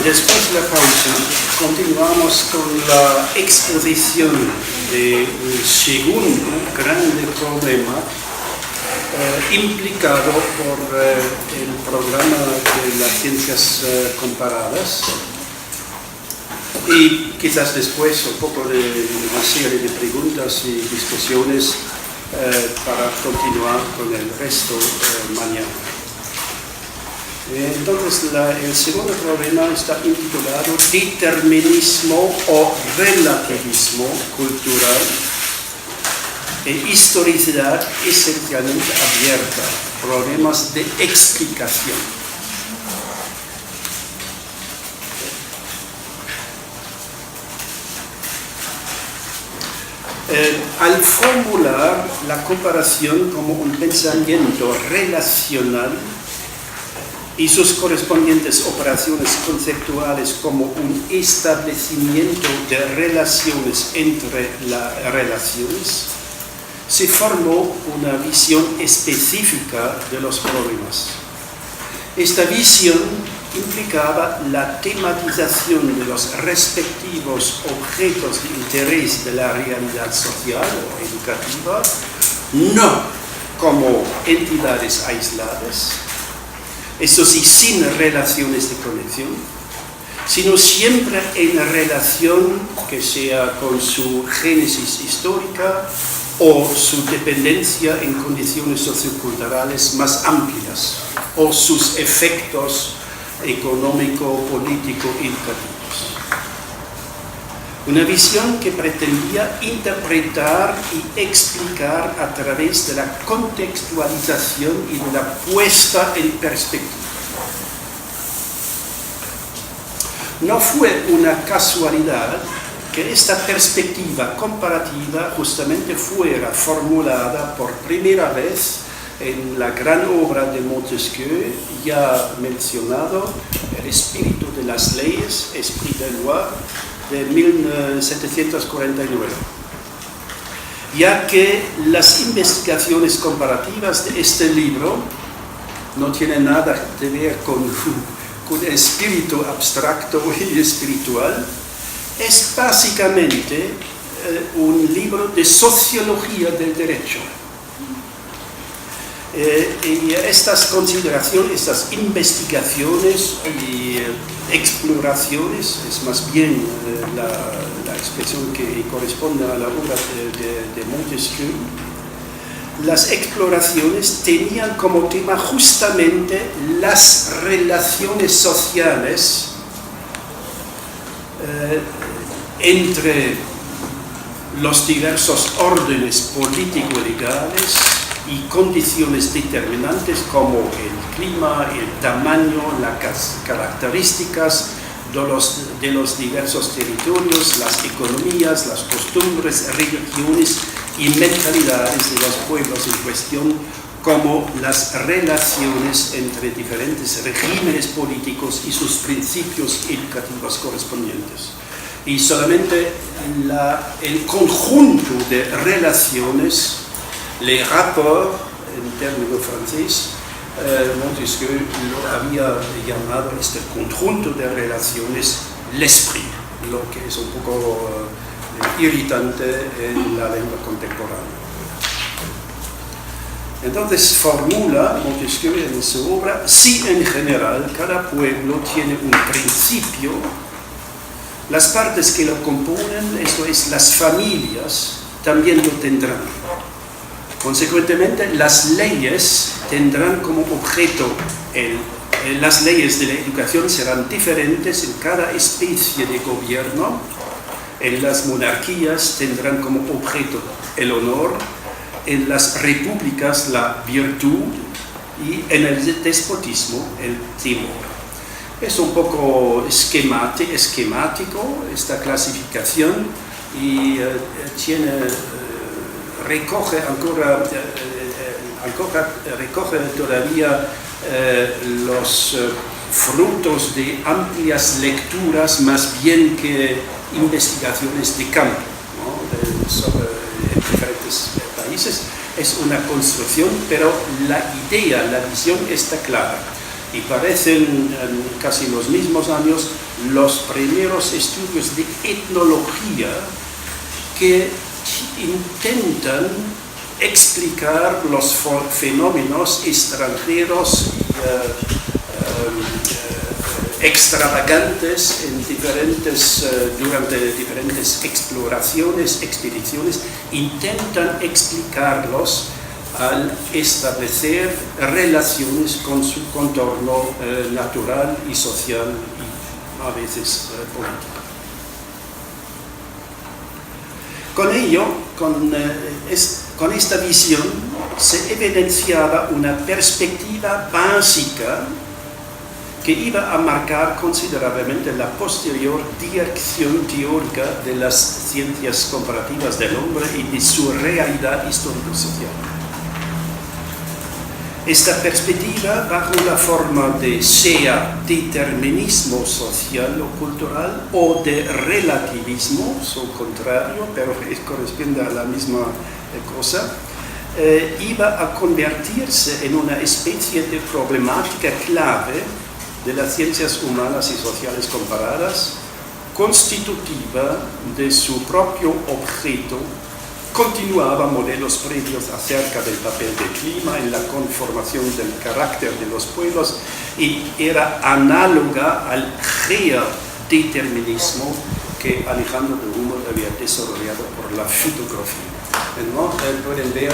después de la pausa, continuamos con la exposición de un segundo grande problema implicado por el programa de las ciencias comparadas, y quizás después un poco de una serie de preguntas y discusiones para continuar con el resto mañana. Entonces, el segundo problema está intitulado Determinismo o relativismo cultural e historicidad esencialmente abierta, problemas de explicación. Al formular la comparación como un pensamiento relacional y sus correspondientes operaciones conceptuales como un establecimiento de relaciones entre las relaciones, se formó una visión específica de los problemas. Esta visión implicaba la tematización de los respectivos objetos de interés de la realidad social o educativa, no como entidades aisladas, eso sí, sin relaciones de conexión, sino siempre en relación que sea con su génesis histórica o su dependencia en condiciones socioculturales más amplias, o sus efectos económico, político, educativos. Una visión que pretendía interpretar y explicar a través de la contextualización y de la puesta en perspectiva. No fue una casualidad que esta perspectiva comparativa justamente fuera formulada por primera vez en la gran obra de Montesquieu, ya mencionado, El espíritu de las leyes, Esprit des lois, de 1749. Ya que las investigaciones comparativas de este libro no tienen nada que ver con el espíritu abstracto y espiritual, es básicamente un libro de sociología del derecho. Y estas consideraciones, estas investigaciones y exploraciones, es más bien la expresión que corresponde a la obra de Montesquieu, las exploraciones tenían como tema justamente las relaciones sociales entre los diversos órdenes político-legales y condiciones determinantes como el clima, el tamaño, las características de los diversos territorios, las economías, las costumbres, religiones y mentalidades de los pueblos en cuestión, como las relaciones entre diferentes regímenes políticos y sus principios educativos correspondientes. Y solamente el conjunto de relaciones, les rapports, en término francés, Montesquieu lo había llamado este conjunto de relaciones l'esprit, lo que es un poco irritante en la lengua contemporánea. Entonces formula Montesquieu en su obra: si en general cada pueblo tiene un principio, las partes que lo componen, esto es, las familias, también lo tendrán. Consecuentemente, las leyes tendrán como objeto, las leyes de la educación serán diferentes en cada especie de gobierno. En las monarquías tendrán como objeto el honor, en las repúblicas la virtud y en el despotismo el temor. Es un poco esquemático esta clasificación y recoge todavía los frutos de amplias lecturas más bien que investigaciones de campo, ¿no? Sobre diferentes países. Es una construcción, pero la idea, la visión está clara. Y parecen casi los mismos años los primeros estudios de etnología que intentan explicar los fenómenos extranjeros extravagantes durante diferentes exploraciones, expediciones, intentan explicarlos al establecer relaciones con su contorno natural y social y a veces político. Con ello, con esta visión, se evidenciaba una perspectiva básica que iba a marcar considerablemente la posterior dirección teórica de las ciencias comparativas del hombre y de su realidad histórico-social. Esta perspectiva, bajo la forma de sea determinismo social o cultural o de relativismo, su contrario, pero corresponde a la misma cosa, iba a convertirse en una especie de problemática clave de las ciencias humanas y sociales comparadas, constitutiva de su propio objeto. Continuaba modelos previos acerca del papel del clima en la conformación del carácter de los pueblos y era análoga al geodeterminismo que Alejandro de Humboldt había desarrollado por la fitografía. Pueden ver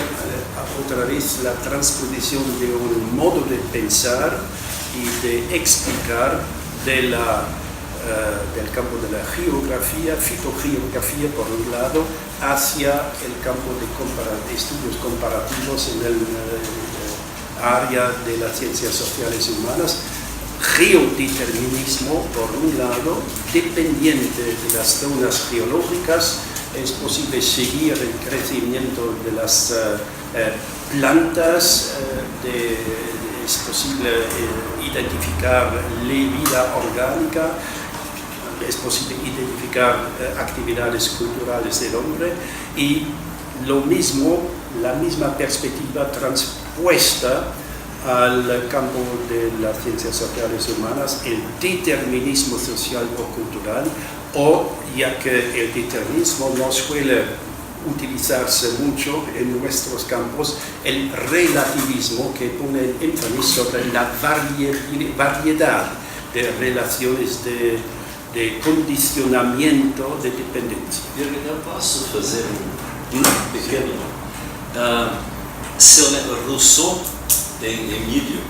otra vez la transposición de un modo de pensar y de explicar del campo de la geografía, fitogeografía por un lado, hacia el campo de estudios comparativos en el área de las ciencias sociales y humanas. Geodeterminismo por un lado, dependiente de las zonas geológicas, es posible seguir el crecimiento de las plantas, es posible identificar la vida orgánica, es posible identificar actividades culturales del hombre y lo mismo, la misma perspectiva transpuesta al campo de las ciencias sociales humanas, el determinismo social o cultural, o ya que el determinismo no suele utilizarse mucho en nuestros campos, el relativismo que pone el énfasis sobre la variedad de relaciones de condicionamiento de dependencia. Eu posso fazer pequeno. Rousseau tem Emílio.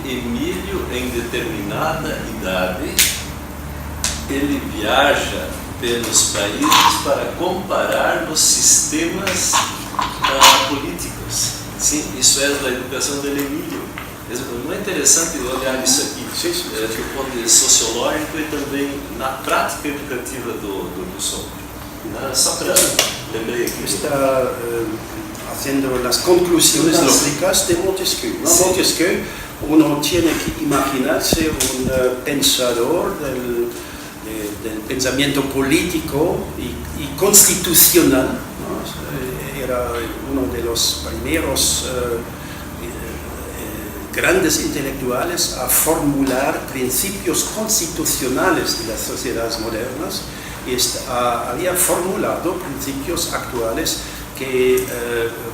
Emílio, em determinada idade, ele viaja pelos países para comparar os sistemas políticos. Sim, isso era da educação de Emílio. Não é interessante olhar isso aqui do ponto de vista sociológico e também na prática educativa do Rousseau. Só para lembrar aqui. Está haciendo las conclusiones lógicas de Montesquieu. ¿No? Sí. Montesquieu, uno tiene que imaginarse un pensador del pensamiento político y constitucional, ¿no? Era uno de los primeros grandes intelectuales a formular principios constitucionales de las sociedades modernas y había formulado principios actuales que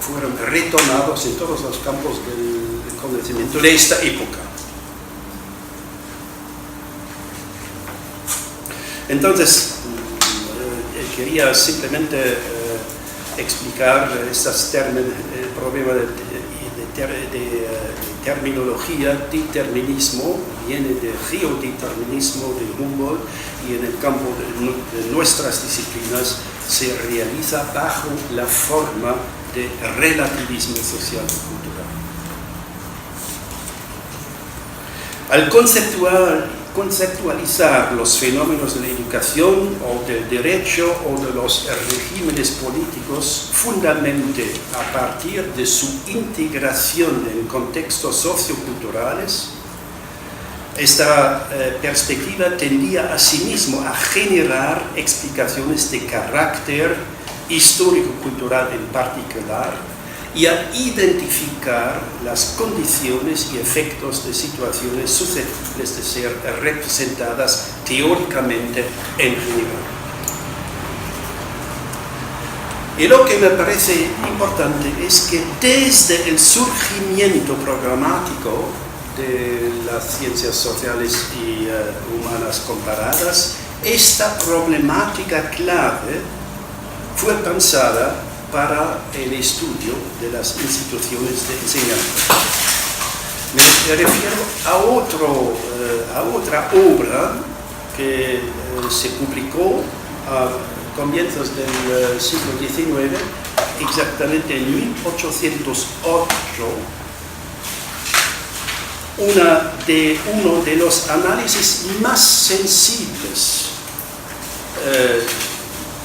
fueron retomados en todos los campos del conocimiento de esta época. Entonces, quería simplemente explicar el problema de terminología. Determinismo viene de geodeterminismo de Humboldt y en el campo de nuestras disciplinas se realiza bajo la forma de relativismo social y cultural. Al conceptualizar los fenómenos de la educación o del derecho o de los regímenes políticos fundamentalmente a partir de su integración en contextos socioculturales, esta perspectiva tendía asimismo a generar explicaciones de carácter histórico-cultural en particular y a identificar las condiciones y efectos de situaciones susceptibles de ser representadas teóricamente en general. Y lo que me parece importante es que desde el surgimiento programático de las ciencias sociales y humanas comparadas, esta problemática clave fue pensada para el estudio de las instituciones de enseñanza. Me refiero a otra obra que se publicó a comienzos del siglo XIX, exactamente en 1808, uno de los análisis más sensibles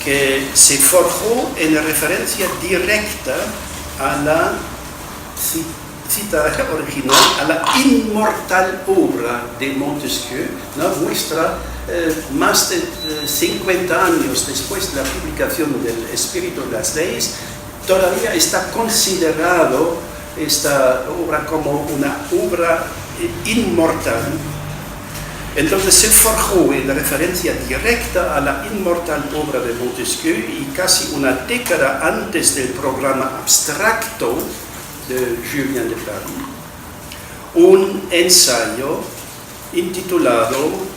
que se forjó en referencia directa a la cita original, a la inmortal obra de Montesquieu, ¿no? Muestra más de 50 años después de la publicación del Espíritu de las Leyes, todavía está considerado esta obra como una obra inmortal. Entonces se forjó en referencia directa a la inmortal obra de Montesquieu y casi una década antes del programa abstracto de Julien de Paris, un ensayo intitulado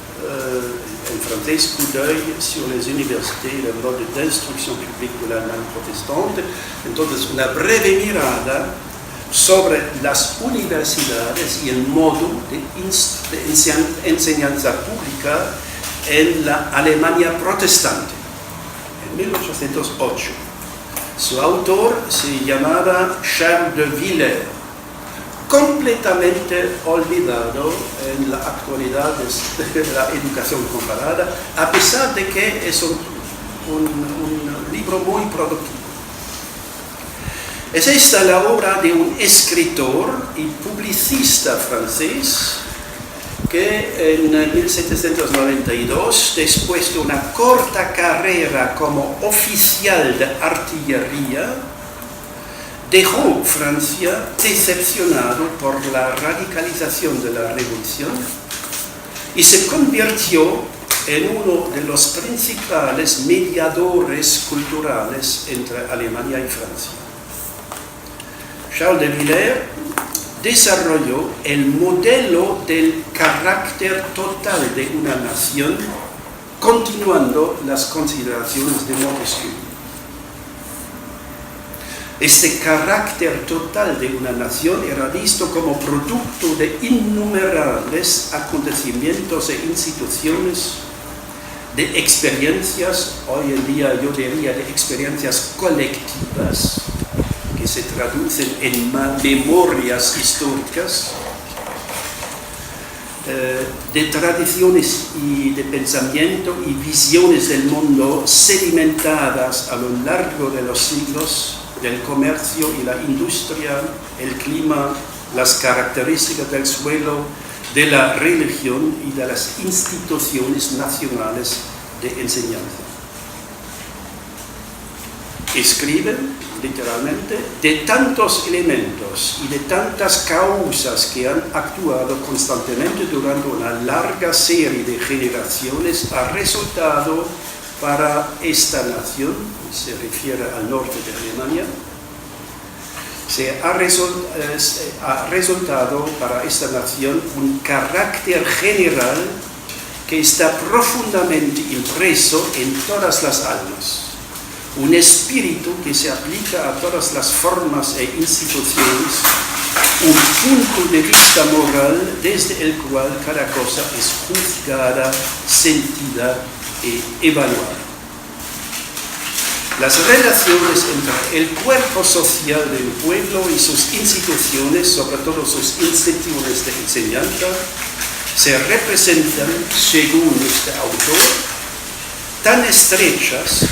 en francés Coup d'œil sur les universités et le mode d'instruction publique de l'Allemagne protestante. Entonces, una breve mirada sobre las universidades y el modo de enseñanza pública en la Alemania protestante, en 1808. Su autor se llamaba Charles de Villers, completamente olvidado en la actualidad de la educación comparada, a pesar de que es un libro muy productivo. Es esta la obra de un escritor y publicista francés que en 1792, después de una corta carrera como oficial de artillería, dejó Francia decepcionado por la radicalización de la revolución y se convirtió en uno de los principales mediadores culturales entre Alemania y Francia. Charles de Villers desarrolló el modelo del carácter total de una nación, continuando las consideraciones de Montesquieu. Este carácter total de una nación era visto como producto de innumerables acontecimientos e instituciones, de experiencias, hoy en día yo diría de experiencias colectivas, que se traducen en memorias históricas, de tradiciones y de pensamiento y visiones del mundo sedimentadas a lo largo de los siglos, del comercio y la industria, el clima, las características del suelo, de la religión y de las instituciones nacionales de enseñanza. Escriben, literalmente, de tantos elementos y de tantas causas que han actuado constantemente durante una larga serie de generaciones, ha resultado para esta nación, se refiere al norte de Alemania, ha resultado para esta nación un carácter general que está profundamente impreso en todas las almas, un espíritu que se aplica a todas las formas e instituciones, un punto de vista moral desde el cual cada cosa es juzgada, sentida e evaluada. Las relaciones entre el cuerpo social del pueblo y sus instituciones, sobre todo sus instituciones de enseñanza, se representan, según este autor, tan estrechas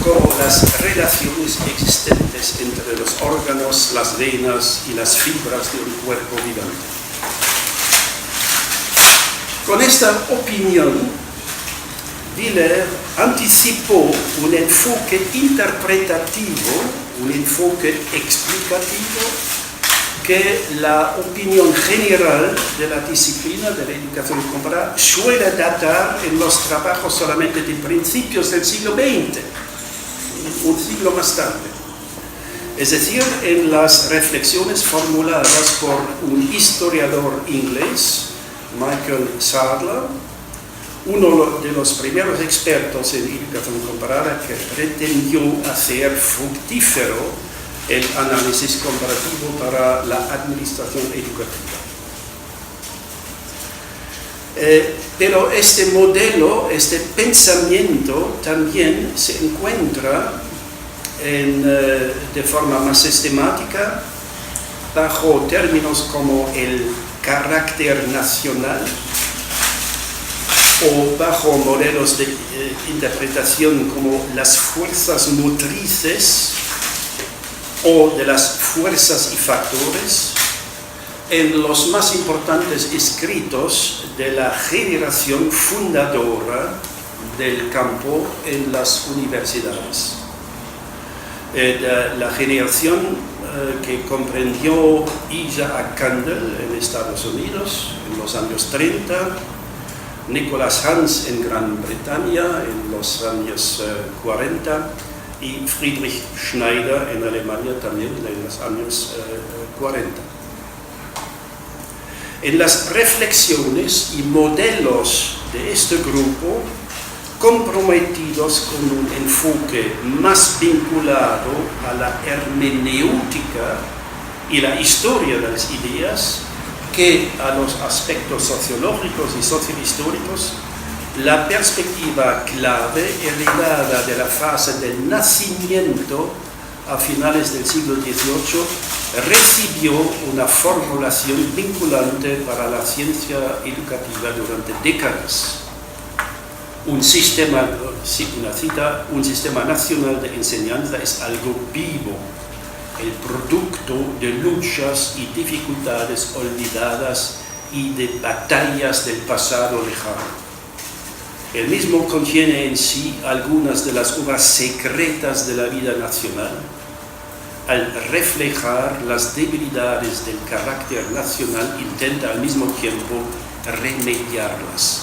como las relaciones existentes entre los órganos, las venas y las fibras de un cuerpo vivante. Con esta opinión, Villers anticipó un enfoque interpretativo, un enfoque explicativo que la opinión general de la disciplina de la educación comparada suele datar en los trabajos solamente de principios del siglo XX, un siglo más tarde. Es decir, en las reflexiones formuladas por un historiador inglés, Michael Sadler, uno de los primeros expertos en educación comparada que pretendió hacer fructífero el análisis comparativo para la administración educativa. Pero este modelo, este pensamiento también se encuentra de forma más sistemática bajo términos como el carácter nacional o bajo modelos de interpretación como las fuerzas motrices o de las fuerzas y factores en los más importantes escritos de la generación fundadora del campo en las universidades. La generación que comprendió Isaac Kandel en Estados Unidos en los años 30, Nicholas Hans en Gran Bretaña en los años 40 y Friedrich Schneider en Alemania también en los años 40. En las reflexiones y modelos de este grupo, comprometidos con un enfoque más vinculado a la hermenéutica y la historia de las ideas que a los aspectos sociológicos y sociohistóricos, la perspectiva clave heredada de la fase del nacimiento a finales del siglo XVIII recibió una formulación vinculante para la ciencia educativa durante décadas. Un sistema nacional de enseñanza es algo vivo, el producto de luchas y dificultades olvidadas y de batallas del pasado lejano. El mismo contiene en sí algunas de las uvas secretas de la vida nacional, al reflejar las debilidades del carácter nacional, intenta al mismo tiempo remediarlas.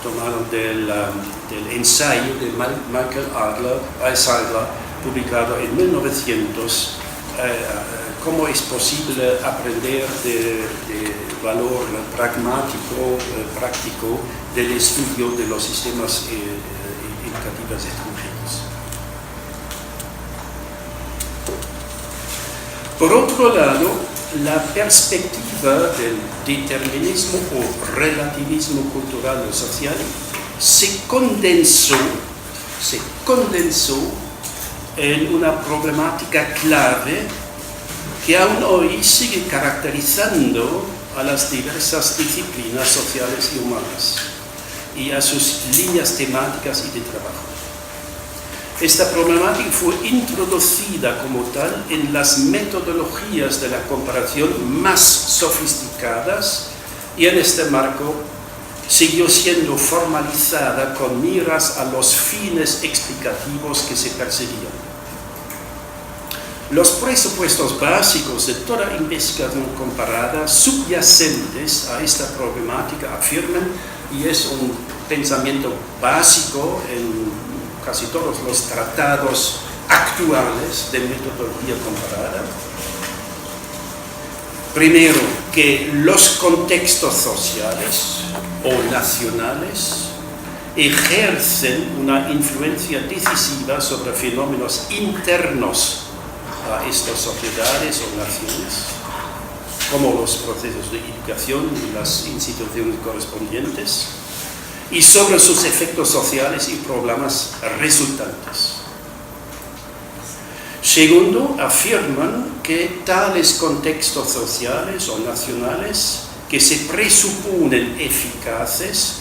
Tomado del ensayo de Michael Sadler, publicado en 1900, cómo es posible aprender de valor pragmático, práctico, del estudio de los sistemas educativos extranjeros. Por otro lado, la perspectiva del determinismo o relativismo cultural o social se condensó en una problemática clave que aún hoy sigue caracterizando a las diversas disciplinas sociales y humanas y a sus líneas temáticas y de trabajo. Esta problemática fue introducida como tal en las metodologías de la comparación más sofisticadas y en este marco siguió siendo formalizada con miras a los fines explicativos que se perseguían. Los presupuestos básicos de toda investigación comparada subyacentes a esta problemática afirman, y es un pensamiento básico en casi todos los tratados actuales de metodología comparada. Primero, que los contextos sociales o nacionales ejercen una influencia decisiva sobre fenómenos internos a estas sociedades o naciones, como los procesos de educación y las instituciones correspondientes, y sobre sus efectos sociales y problemas resultantes. Segundo, afirman que tales contextos sociales o nacionales que se presuponen eficaces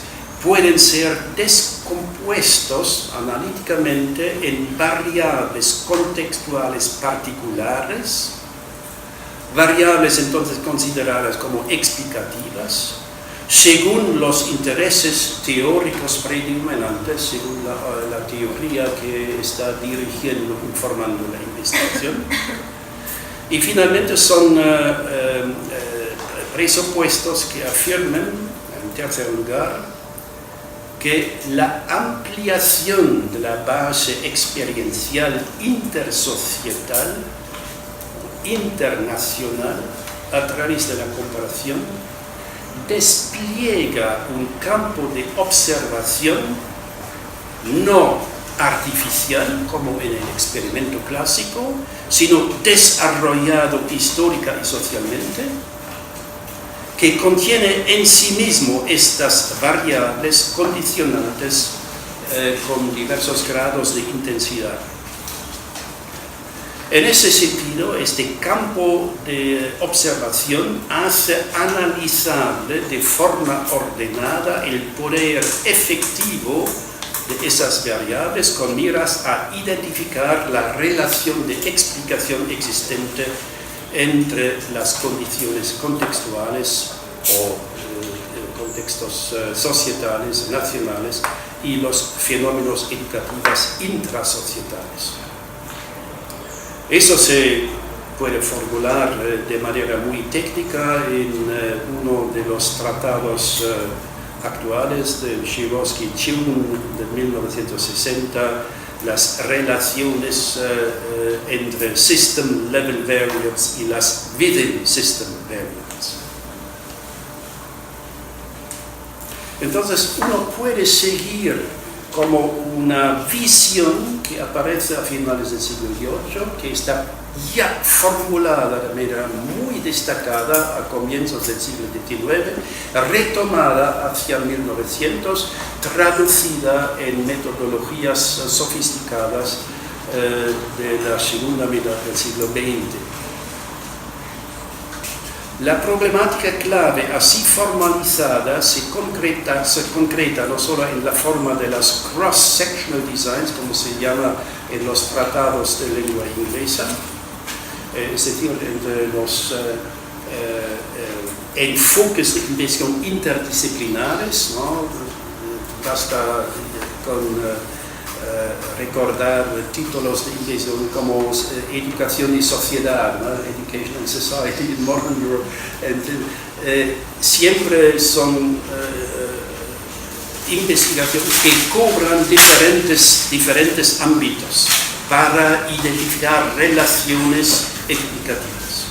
pueden ser descompuestos analíticamente en variables contextuales particulares, variables entonces consideradas como explicativas, según los intereses teóricos predominantes, según la teoría que está dirigiendo, informando la investigación. Y finalmente son presupuestos que afirman, en tercer lugar, que la ampliación de la base experiencial intersocietal, internacional, a través de la comparación, despliega un campo de observación no artificial, como en el experimento clásico, sino desarrollado histórica y socialmente, que contiene en sí mismo estas variables condicionantes con diversos grados de intensidad. En ese sentido, este campo de observación hace analizable de forma ordenada el poder efectivo de esas variables con miras a identificar la relación de explicación existente entre las condiciones contextuales o contextos societales, nacionales y los fenómenos educativos intrasocietales. Eso se puede formular de manera muy técnica en uno de los tratados actuales de Przewalski-Chilton de 1960, las relaciones entre system level variables y las within system variables. Entonces uno puede seguir como una visión que aparece a finales del siglo XVIII, que está ya formulada de manera muy destacada a comienzos del siglo XIX, retomada hacia 1900, traducida en metodologías sofisticadas de la segunda mitad del siglo XX. La problemática clave así formalizada se concreta no solo en la forma de las cross-sectional designs, como se llama en los tratados de lengua inglesa, es decir, entre los enfoques de investigación interdisciplinares, ¿no? Basta con recordar títulos de investigación como Educación y Sociedad, ¿no? Education and Society in Modern Europe. Siempre son investigaciones que cubran diferentes ámbitos para identificar relaciones explicativas.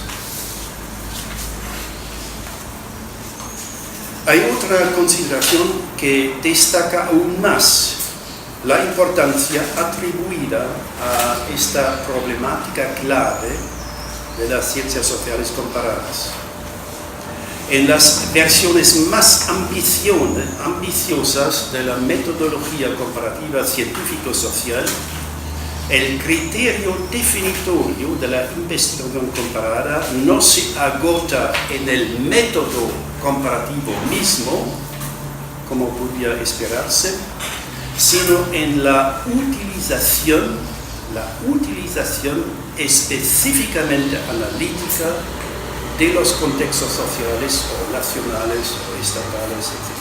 Hay otra consideración que destaca aún más la importancia atribuida a esta problemática clave de las ciencias sociales comparadas. En las versiones más ambiciosas de la metodología comparativa científico-social, el criterio definitorio de la investigación comparada no se agota en el método comparativo mismo, como podría esperarse, sino en la utilización específicamente analítica de los contextos sociales o nacionales o estatales, etc.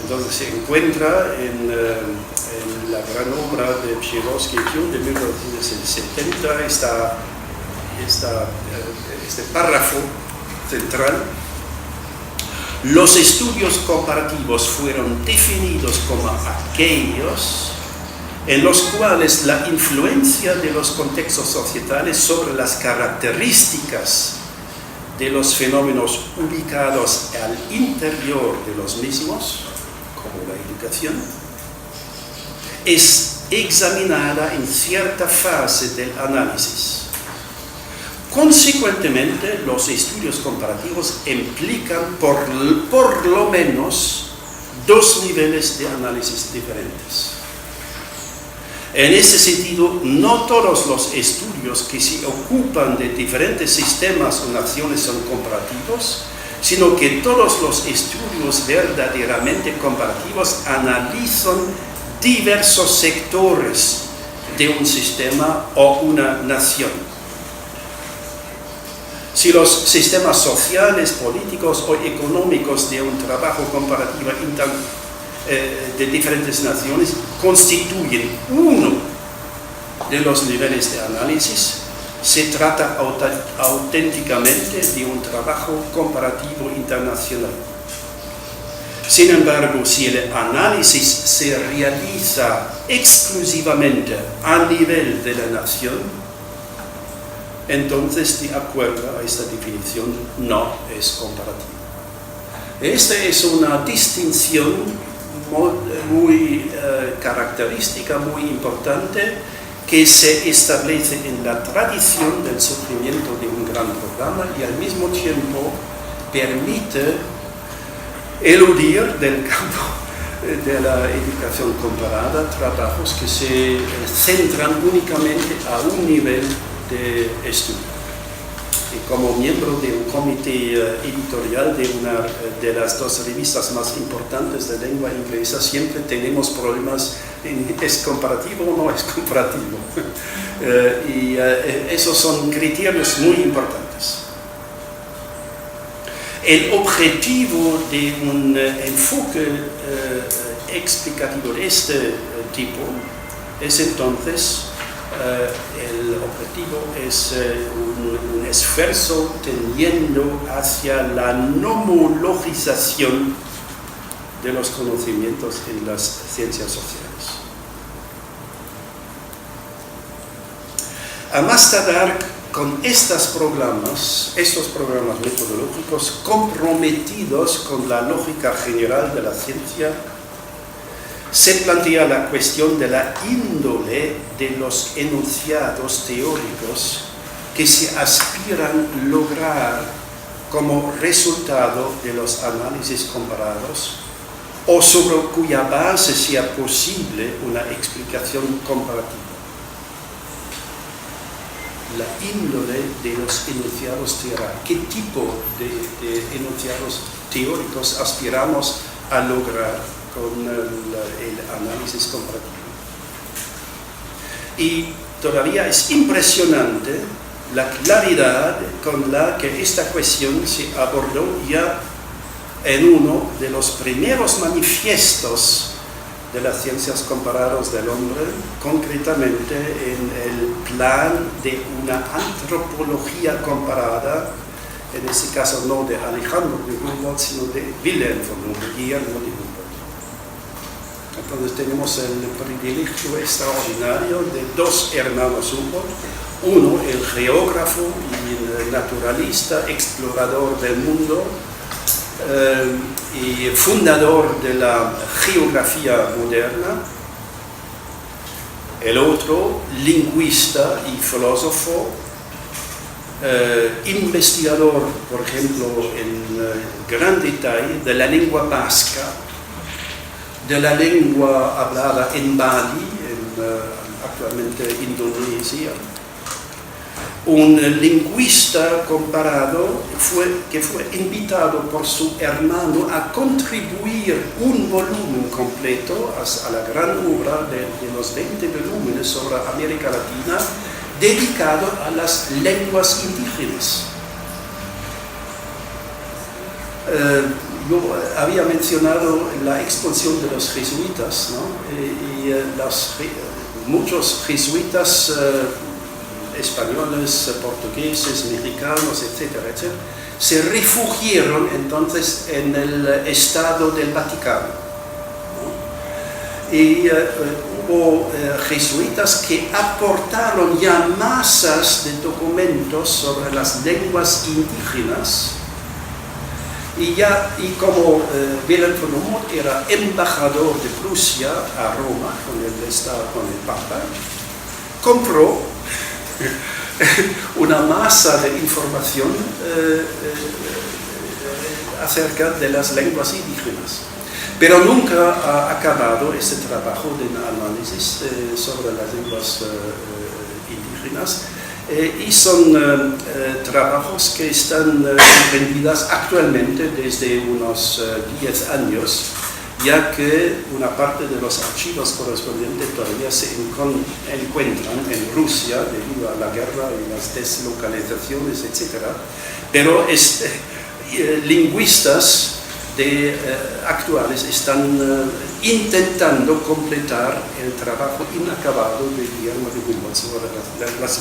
Entonces se encuentra en la gran obra de Przewalski-Chilton de 1970 este párrafo central. Los estudios comparativos fueron definidos como aquellos en los cuales la influencia de los contextos societales sobre las características de los fenómenos ubicados al interior de los mismos, como la educación, es examinada en cierta fase del análisis. Consecuentemente, los estudios comparativos implican por lo menos dos niveles de análisis diferentes. En ese sentido, no todos los estudios que se ocupan de diferentes sistemas o naciones son comparativos, sino que todos los estudios verdaderamente comparativos analizan diversos sectores de un sistema o una nación. Si los sistemas sociales, políticos o económicos de un trabajo comparativo de diferentes naciones constituyen uno de los niveles de análisis, se trata auténticamente de un trabajo comparativo internacional. Sin embargo, si el análisis se realiza exclusivamente a nivel de la nación, entonces, de acuerdo a esta definición, no es comparativo. Esta es una distinción muy característica, muy importante, que se establece en la tradición del surgimiento de un gran programa y al mismo tiempo permite eludir del campo de la educación comparada trabajos que se centran únicamente a un nivel de estudio. Y como miembro de un comité editorial de una de las dos revistas más importantes de lengua inglesa, siempre tenemos problemas en ¿es comparativo o no es comparativo? Y esos son criterios muy importantes. El objetivo de un enfoque explicativo de este tipo es entonces, el objetivo es un esfuerzo tendiendo hacia la nomologización de los conocimientos en las ciencias sociales. A más tardar con estos programas metodológicos comprometidos con la lógica general de la ciencia, se plantea la cuestión de la índole de los enunciados teóricos que se aspiran a lograr como resultado de los análisis comparados o sobre cuya base sea posible una explicación comparativa. La índole de los enunciados teóricos. ¿Qué tipo de enunciados teóricos aspiramos a lograr con el análisis comparativo? Y todavía es impresionante la claridad con la que esta cuestión se abordó ya en uno de los primeros manifiestos de las ciencias comparadas del hombre, concretamente en el plan de una antropología comparada, en este caso no de Alejandro de Humboldt, sino de Wilhelm von Humboldt, Guillermo de Humboldt. Entonces tenemos el privilegio extraordinario de dos hermanos Humboldt, uno el geógrafo y el naturalista, explorador del mundo, y fundador de la geografía moderna, el otro lingüista y filósofo, investigador, por ejemplo, en gran detalle de la lengua vasca, de la lengua hablada en Bali, actualmente Indonesia. Un lingüista comparado que fue invitado por su hermano a contribuir un volumen completo a la gran obra de los 20 volúmenes sobre América Latina, dedicado a las lenguas indígenas. Yo había mencionado la expulsión de los jesuitas, ¿no? Muchos jesuitas españoles, portugueses, mexicanos, etcétera, etcétera, se refugiaron entonces en el Estado del Vaticano, ¿no? Y hubo jesuitas que aportaron ya masas de documentos sobre las lenguas indígenas, y como Wilhelm von Humboldt era embajador de Prusia a Roma con el Papa, compró una masa de información acerca de las lenguas indígenas. Pero nunca ha acabado este trabajo de análisis sobre las lenguas indígenas, y son trabajos que están emprendidos actualmente desde unos 10 años ya que una parte de los archivos correspondientes todavía se encuentran en Rusia debido a la guerra y las deslocalizaciones, etc. Pero lingüistas actuales están intentando completar el trabajo inacabado de Guillermo de Humboldt sobre las lenguas.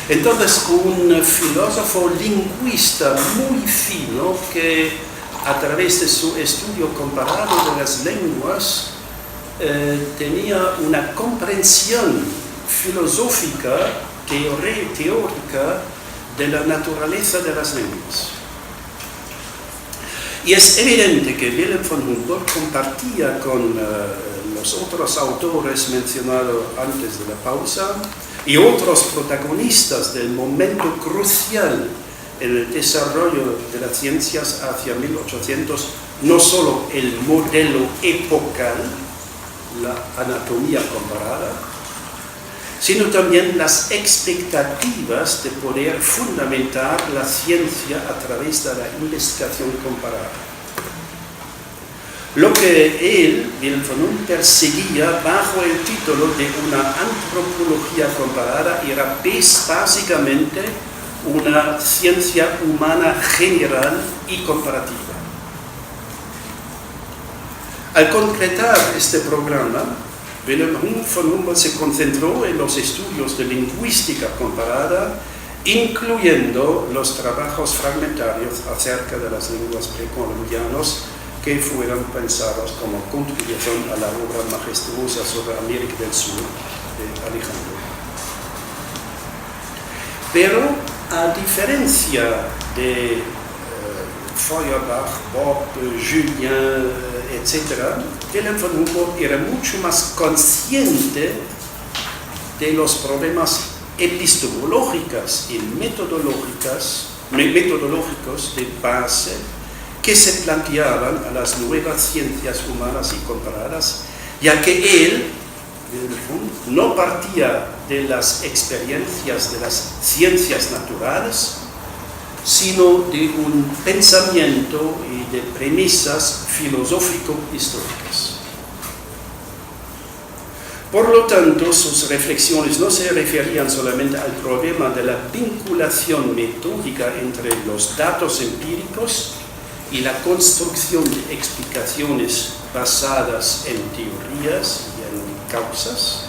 Entonces, un filósofo lingüista muy fino que a través de su estudio comparado de las lenguas tenía una comprensión filosófica, teórica de la naturaleza de las lenguas. Y es evidente que Wilhelm von Humboldt compartía con los otros autores mencionados antes de la pausa y otros protagonistas del momento crucial en el desarrollo de las ciencias hacia 1800, no solo el modelo epocal, la anatomía comparada, sino también las expectativas de poder fundamentar la ciencia a través de la investigación comparada. Lo que él, Wilhelm von Humboldt, perseguía bajo el título de una antropología comparada era básicamente una ciencia humana general y comparativa. Al concretar este programa, Wilhelm von Humboldt se concentró en los estudios de lingüística comparada, incluyendo los trabajos fragmentarios acerca de las lenguas precolombianas que fueron pensados como contribución a la obra majestuosa sobre América del Sur de Alejandro. Pero, a diferencia de Feuerbach, Bob, Julien, etc., Wilhelm von Humboldt era mucho más consciente de los problemas epistemológicos y metodológicos de base que se planteaban a las nuevas ciencias humanas y comparadas, ya que él no partía de las experiencias de las ciencias naturales, sino de un pensamiento y de premisas filosófico-históricas. Por lo tanto, sus reflexiones no se referían solamente al problema de la vinculación metódica entre los datos empíricos y la construcción de explicaciones basadas en teorías y en causas.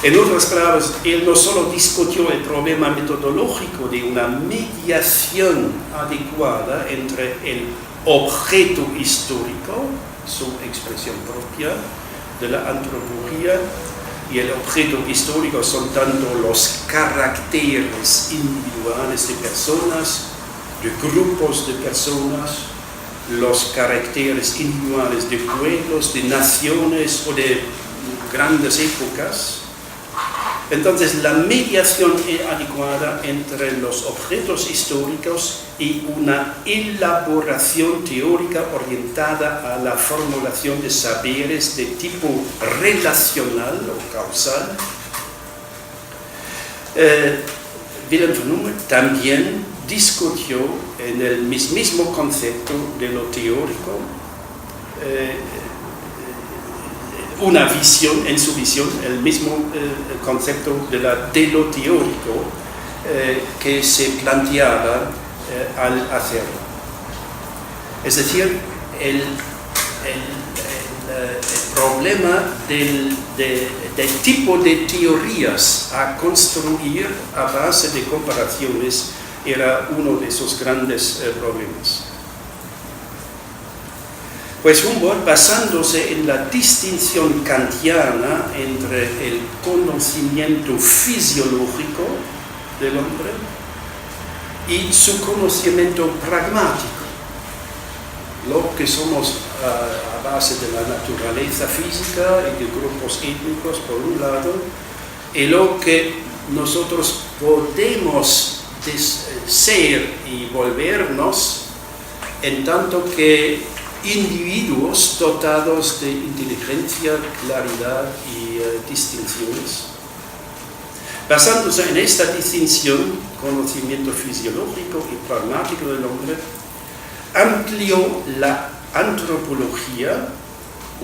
En otras palabras, él no solo discutió el problema metodológico de una mediación adecuada entre el objeto histórico, su expresión propia de la antropología, y el objeto histórico son tanto los caracteres individuales de personas, de grupos de personas, los caracteres individuales de pueblos, de naciones o de grandes épocas. Entonces, la mediación adecuada entre los objetos históricos y una elaboración teórica orientada a la formulación de saberes de tipo relacional o causal. Wilhelm von Humboldt también discutió en el mismo concepto de lo teórico, en su visión, el mismo concepto de lo teórico que se planteaba al hacerlo. Es decir, el problema del tipo de teorías a construir a base de comparaciones era uno de esos grandes problemas. Pues Humboldt, basándose en la distinción kantiana entre el conocimiento fisiológico del hombre y su conocimiento pragmático, lo que somos a base de la naturaleza física y de grupos étnicos por un lado, y lo que nosotros podemos ser y volvernos en tanto que individuos dotados de inteligencia, claridad y distinciones. Basándose en esta distinción, conocimiento fisiológico y pragmático del hombre, amplió la antropología,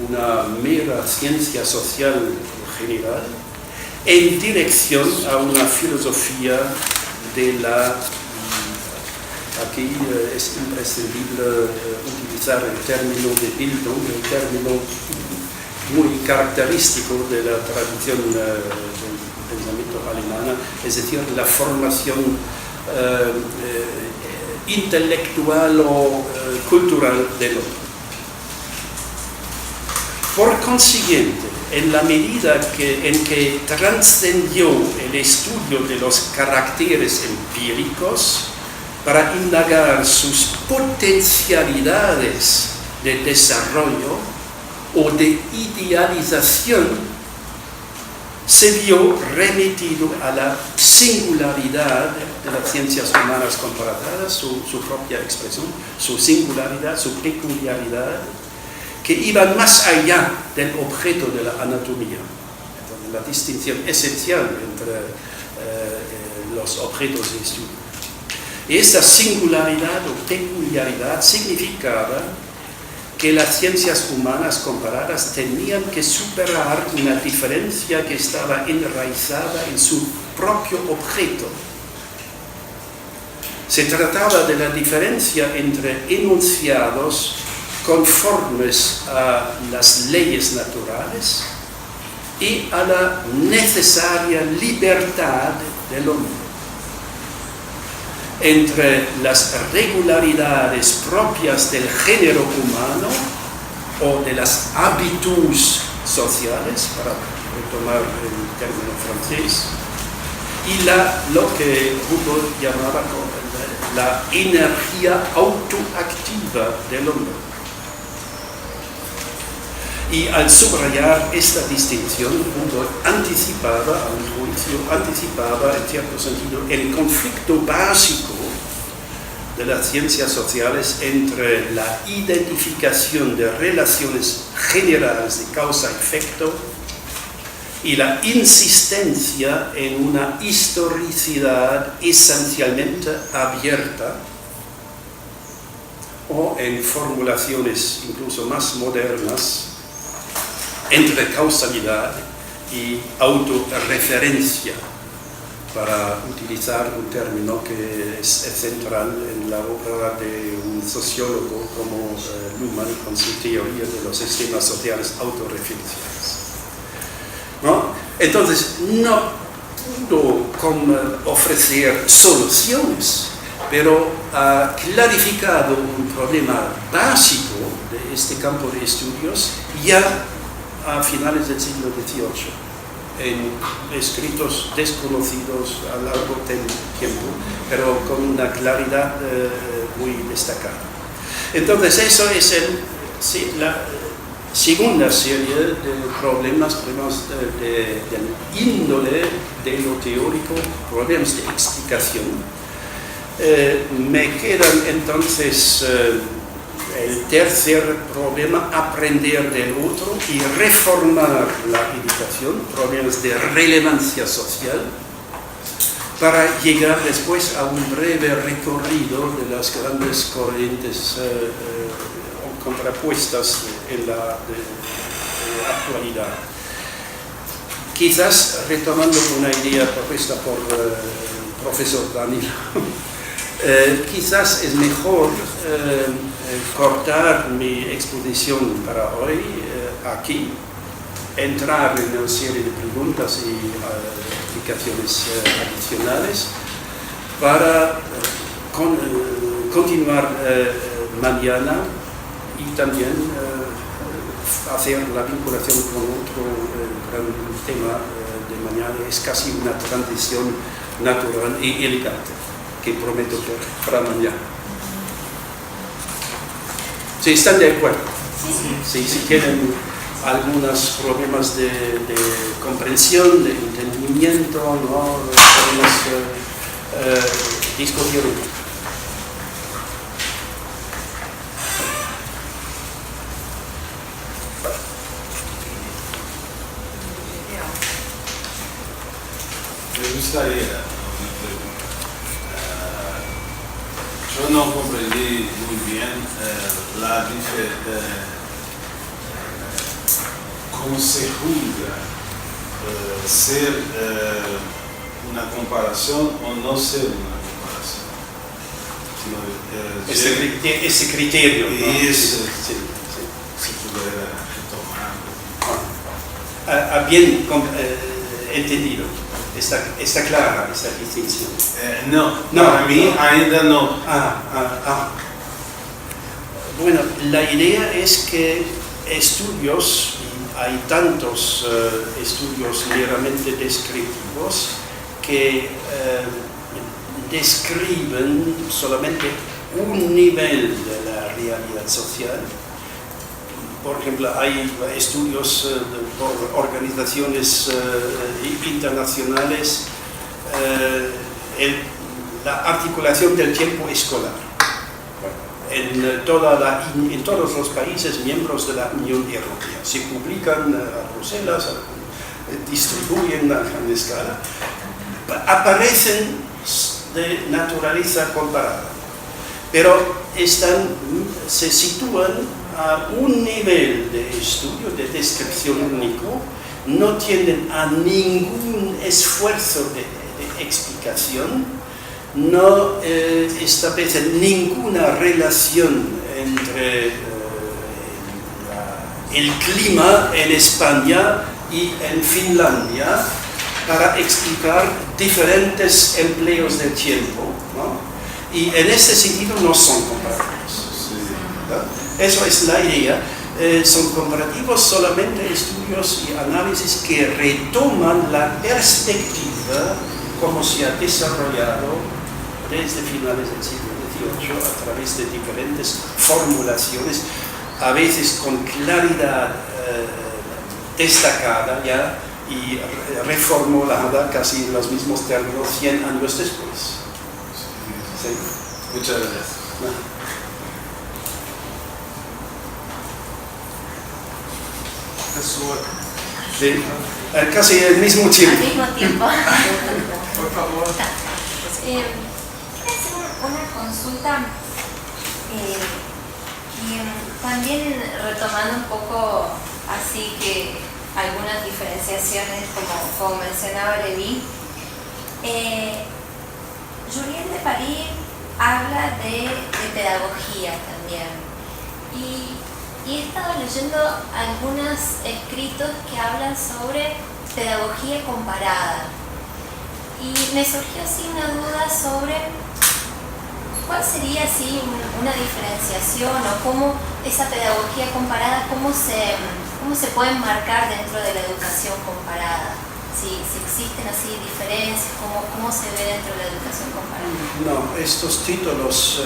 una mera ciencia social general, en dirección a una filosofía de la... Aquí es imprescindible utilizar el término de Bildung, el término muy característico de la tradición del pensamiento alemana, es decir, la formación intelectual o cultural del otro. Por consiguiente, en la medida en que trascendió el estudio de los caracteres empíricos para indagar sus potencialidades de desarrollo o de idealización, se vio remitido a la singularidad de las ciencias humanas comparadas, su propia expresión, su singularidad, su peculiaridad, que iban más allá del objeto de la anatomía. Entonces, la distinción esencial entre los objetos de estudio. Y esta singularidad o peculiaridad significaba que las ciencias humanas comparadas tenían que superar una diferencia que estaba enraizada en su propio objeto. Se trataba de la diferencia entre enunciados conformes a las leyes naturales y a la necesaria libertad del hombre, entre las regularidades propias del género humano o de las habitudes sociales, para retomar el término francés, y lo que Hugo llamaba la energía autoactiva del hombre. Y al subrayar esta distinción, Hugo anticipaba, a mi juicio, en cierto sentido, el conflicto básico de las ciencias sociales entre la identificación de relaciones generales de causa-efecto y la insistencia en una historicidad esencialmente abierta, o en formulaciones incluso más modernas, entre causalidad y autorreferencia, para utilizar un término que es central en la obra de un sociólogo como Luhmann con su teoría de los sistemas sociales autorreferenciales. ¿No? Entonces, no pudo ofrecer soluciones, pero ha clarificado un problema básico de este campo de estudios ya a finales del siglo XVIII, en escritos desconocidos a largo tiempo, pero con una claridad muy destacada. Entonces, eso es la segunda serie de problemas del índole de lo teórico, problemas de explicación. Me quedan entonces el tercer problema, aprender del otro y reformar la educación, problemas de relevancia social, para llegar después a un breve recorrido de las grandes corrientes contrapuestas en la actualidad. Quizás, retomando una idea propuesta por el profesor Danilo, quizás es mejor cortar mi exposición para hoy aquí, entrar en una serie de preguntas y explicaciones adicionales para continuar mañana y también hacer la vinculación con otro gran tema de mañana. Es casi una transición natural y elegante que prometo para mañana. ¿Sí están de acuerdo? Sí, si tienen algunos problemas de comprensión, de entendimiento, ¿no? Podemos discutir. Me gustaría una pregunta. Yo Yo no comprendí muy bien cómo se juzga ser una comparación o no ser una comparación. Ese criterio, ¿no? Eso, sí. si pudiera retomar. Bien entendido. Está clara esa distinción. No, para mí ainda no. Bueno, la idea es que estudios, y hay tantos estudios meramente descriptivos que describen solamente un nivel de la realidad social. Por ejemplo, hay estudios por organizaciones internacionales, la articulación del tiempo escolar en todos los países miembros de la Unión Europea. Se publican a Bruselas, distribuyen a gran escala, aparecen de naturaleza comparada, pero se sitúan a un nivel de estudio, de descripción único, no tienen a ningún esfuerzo de explicación, no establecen ninguna relación entre el clima en España y en Finlandia para explicar diferentes empleos del tiempo, ¿no? Y en ese sentido no son comparativos, ¿no? Eso es la idea. Son comparativos solamente estudios y análisis que retoman la perspectiva como se ha desarrollado desde finales del siglo XVIII a través de diferentes formulaciones, a veces con claridad destacada ya y reformulada casi en los mismos términos 100 años después. Sí. Muchas gracias. Sí. Casi al mismo tiempo. Al mismo tiempo. Por favor. Quiero hacer una consulta y también retomando un poco así que algunas diferenciaciones como mencionaba Levi. Julien de Paris habla de pedagogía también y he estado leyendo algunos escritos que hablan sobre pedagogía comparada y me surgió así una duda sobre cuál sería así una diferenciación o cómo esa pedagogía comparada, cómo se puede enmarcar dentro de la educación comparada. Si existen así diferencias, ¿cómo se ve dentro de la educación comparada? No, estos títulos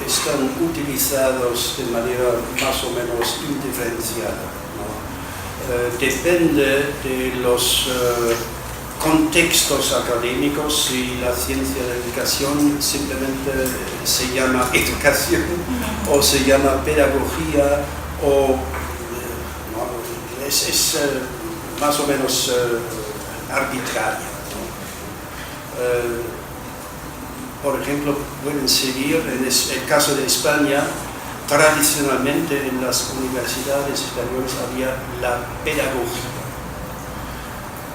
están utilizados de manera más o menos indiferenciada, ¿no? Depende de los contextos académicos. Si la ciencia de la educación simplemente se llama educación o se llama pedagogía o ¿no? es más o menos arbitraria, ¿no? Por ejemplo, pueden seguir, en el caso de España, tradicionalmente en las universidades españolas había la pedagogía.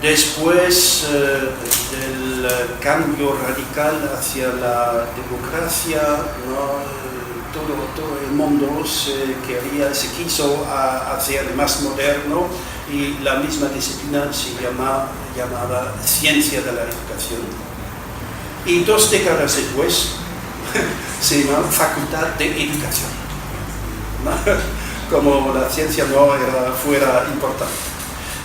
Después del cambio radical hacia la democracia, ¿no? Todo el mundo se quiso hacer más moderno y la misma disciplina se llamaba ciencia de la educación. Y 2 décadas después se llama facultad de educación, ¿no? Como la ciencia no fuera importante.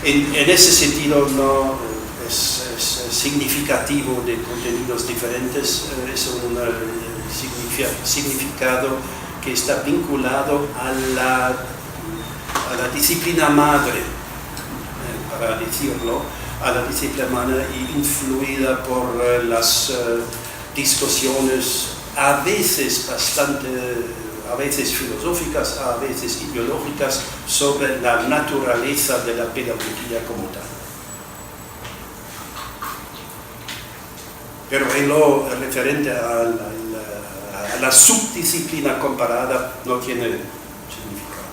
En ese sentido no es significativo de contenidos diferentes, es un significado que está vinculado a la disciplina madre, para decirlo, a la disciplina madre y influida por las discusiones a veces filosóficas, a veces ideológicas, sobre la naturaleza de la pedagogía como tal. Pero en lo referente a la subdisciplina comparada no tiene significado.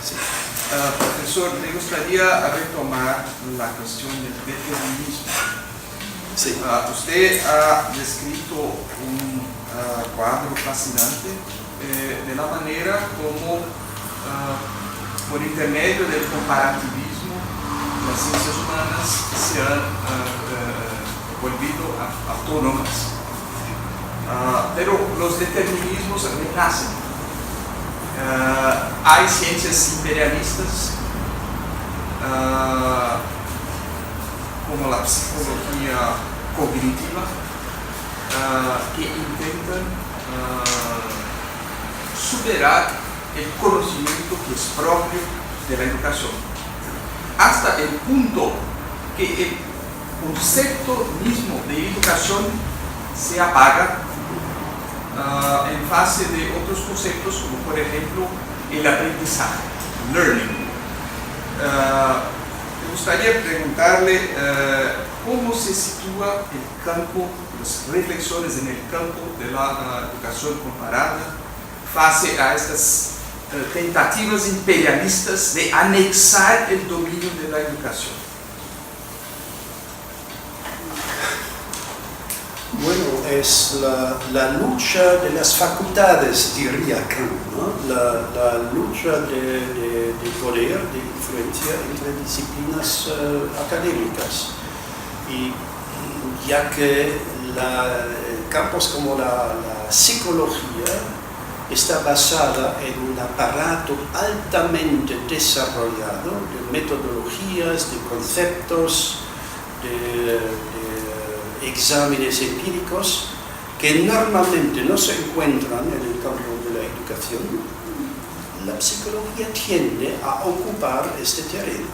Sí. Profesor, me gustaría retomar la cuestión del determinismo. Sí. Usted ha descrito un cuadro fascinante de la manera como, por intermedio del comparativismo, las ciencias humanas se han volvido autónomas. Pero los determinismos renacen. Hay ciencias imperialistas, como la psicología cognitiva, que intentan superar el conocimiento que es propio de la educación, hasta el punto que el concepto mismo de educación se apaga en fase de otros conceptos, como por ejemplo el aprendizaje, learning. Me gustaría preguntarle cómo se sitúa el campo, las reflexiones en el campo de la educación comparada face a estas tentativas imperialistas de anexar el dominio de la educación. Bueno, es la lucha de las facultades, diría Kant, ¿no? La lucha de poder, de influencia entre disciplinas académicas. Y ya que campos como la psicología está basada en un aparato altamente desarrollado de metodologías, de conceptos, de exámenes empíricos que normalmente no se encuentran en el campo de la educación, la psicología tiende a ocupar este terreno.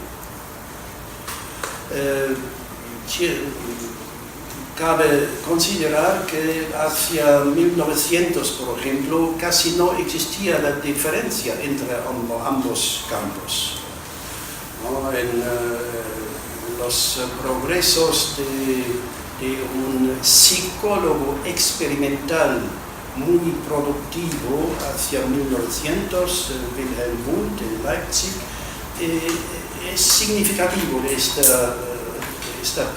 Cabe considerar que hacia 1900, por ejemplo, casi no existía la diferencia entre ambos campos, ¿no? En los progresos de un psicólogo experimental muy productivo hacia 1900, Wilhelm Wundt en Leipzig, es significativo de este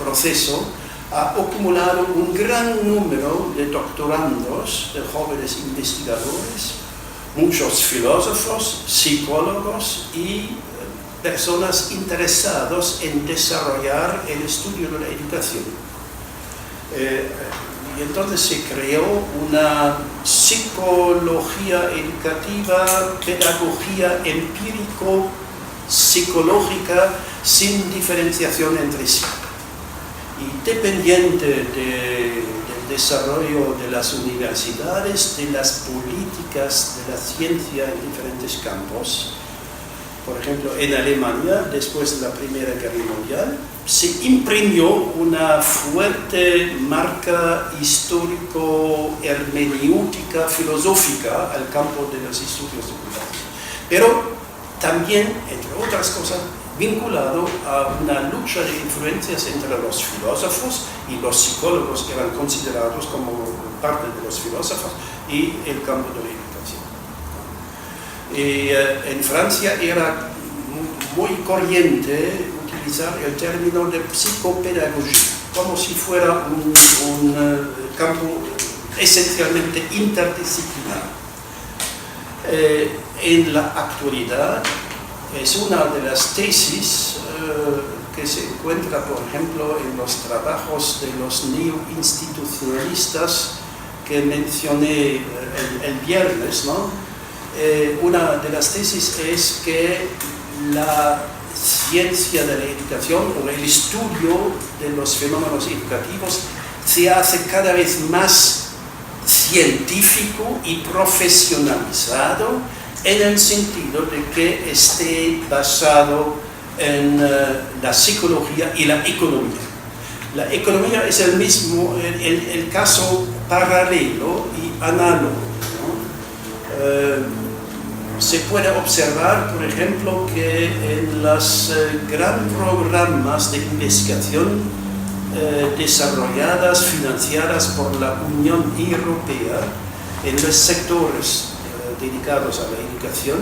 proceso. Ha acumulado un gran número de doctorandos, de jóvenes investigadores, muchos filósofos, psicólogos y personas interesadas en desarrollar el estudio de la educación. Y entonces se creó una psicología educativa, pedagogía empírico-psicológica sin diferenciación entre sí. Y dependiente del desarrollo de las universidades, de las políticas de la ciencia en diferentes campos. Por ejemplo, en Alemania, después de la Primera Guerra Mundial, se imprimió una fuerte marca histórico-hermenéutica, filosófica al campo de los estudios secundarios. Pero también, entre otras cosas, vinculado a una lucha de influencias entre los filósofos, y los psicólogos eran considerados como parte de los filósofos, y el campo de la educación. Y en Francia era muy corriente utilizar el término de psicopedagogía, como si fuera un campo esencialmente interdisciplinar. En la actualidad, es una de las tesis que se encuentra, por ejemplo, en los trabajos de los neoinstitucionalistas que mencioné el viernes, ¿no? Una de las tesis es que la ciencia de la educación o el estudio de los fenómenos educativos se hace cada vez más científico y profesionalizado, en el sentido de que esté basado en la psicología y la economía. La economía es el caso paralelo y análogo, ¿no? Se puede observar, por ejemplo, que en los grandes programas de investigación desarrolladas, financiadas por la Unión Europea en los sectores dedicados a la educación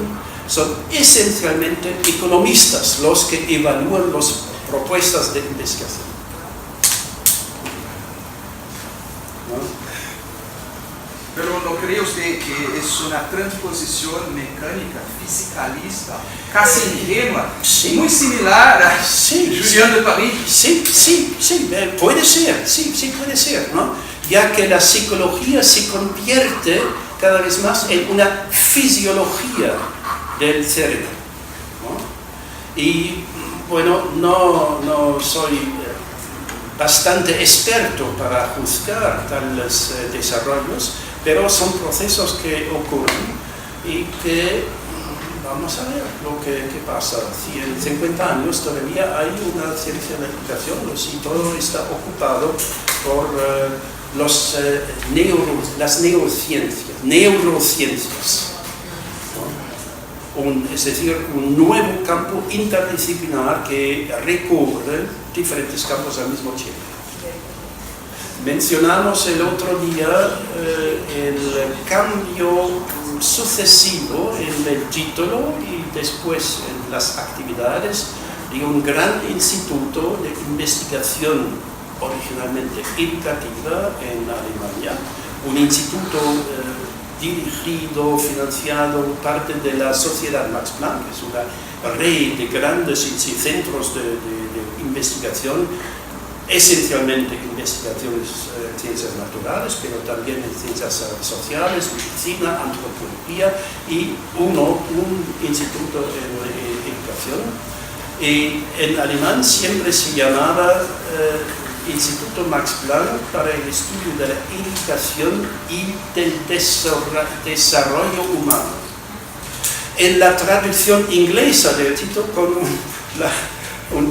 son esencialmente economistas los que evalúan las propuestas de investigación. Pero ¿no cree usted que es una transposición mecánica, fisicalista, casi ingenua, Sí. muy similar a Sí, Julián de Paris? Sí, puede ser, ¿no? Ya que la psicología se convierte cada vez más en una fisiología del cerebro, ¿no? Y bueno, no soy bastante experto para juzgar tales desarrollos, pero son procesos que ocurren y que vamos a ver lo que pasa. Si en 50 años todavía hay una ciencia de la educación, y todo está ocupado por las neurociencias, ¿no? Es decir, un nuevo campo interdisciplinar que recubre diferentes campos al mismo tiempo. Mencionamos el otro día el cambio sucesivo en el título y después en las actividades de un gran instituto de investigación originalmente educativa en Alemania, un instituto dirigido, financiado, parte de la Sociedad Max Planck, que es una red de grandes centros de investigación, esencialmente investigaciones en ciencias naturales, pero también en ciencias sociales, medicina, antropología y un instituto en educación. Y en alemán siempre se llamaba Instituto Max Planck para el estudio de la educación y del desarrollo humano. En la traducción inglesa del título con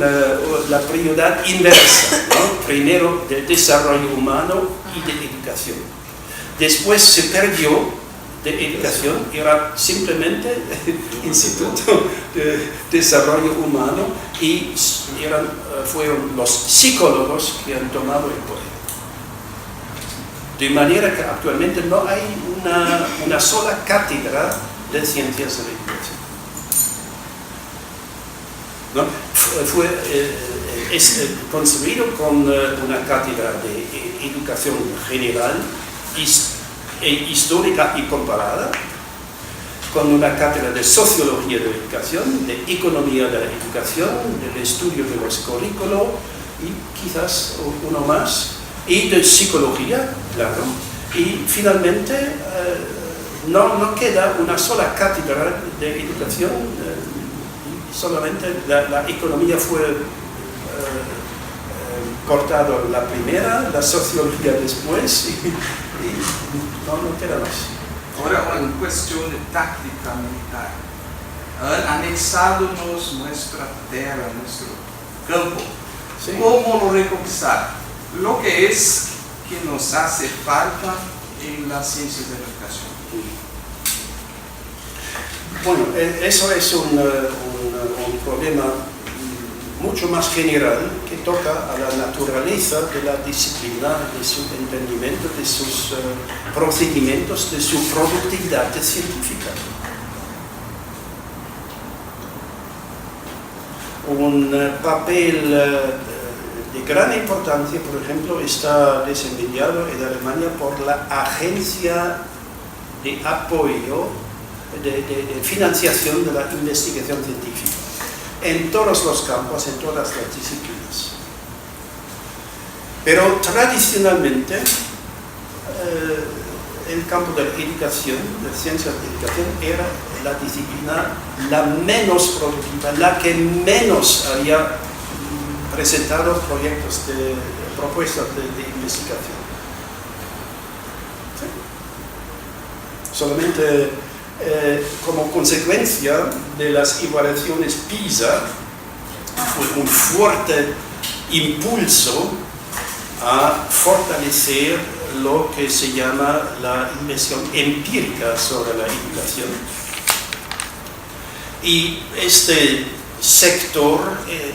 la prioridad inversa, ¿no? Primero de desarrollo humano y de educación. Después se perdió de educación, era simplemente Instituto de Desarrollo Humano y fueron los psicólogos que han tomado el poder. De manera que actualmente no hay una sola cátedra de ciencias de la educación, ¿no? Es construido con una cátedra de educación general, histórica y comparada, con una cátedra de sociología de la educación, de economía de la educación, del estudio de los currículos y quizás uno más, y de psicología, claro. Y finalmente no queda una sola cátedra de educación, solamente la economía fue cortado la primera, la sociología después y no queda más. Ahora, una cuestión de táctica militar. Han anexado nuestra tierra, nuestro campo. Sí. ¿Cómo lo reconquistar? Lo que es que nos hace falta en las ciencias de la educación. Bueno, eso es un problema mucho más general que toca a la naturaleza de la disciplina, de su entendimiento, de sus procedimientos, de su productividad científica. Un papel de gran importancia, por ejemplo, está desempeñado en Alemania por la Agencia de Apoyo de Financiación de la Investigación Científica, en todos los campos, en todas las disciplinas. Pero tradicionalmente el campo de la educación, de ciencias de educación, era la disciplina la menos productiva, la que menos había presentado proyectos de propuestas de investigación. ¿Sí? Solamente como consecuencia de las evaluaciones PISA, fue un fuerte impulso a fortalecer lo que se llama la investigación empírica sobre la educación. Y este sector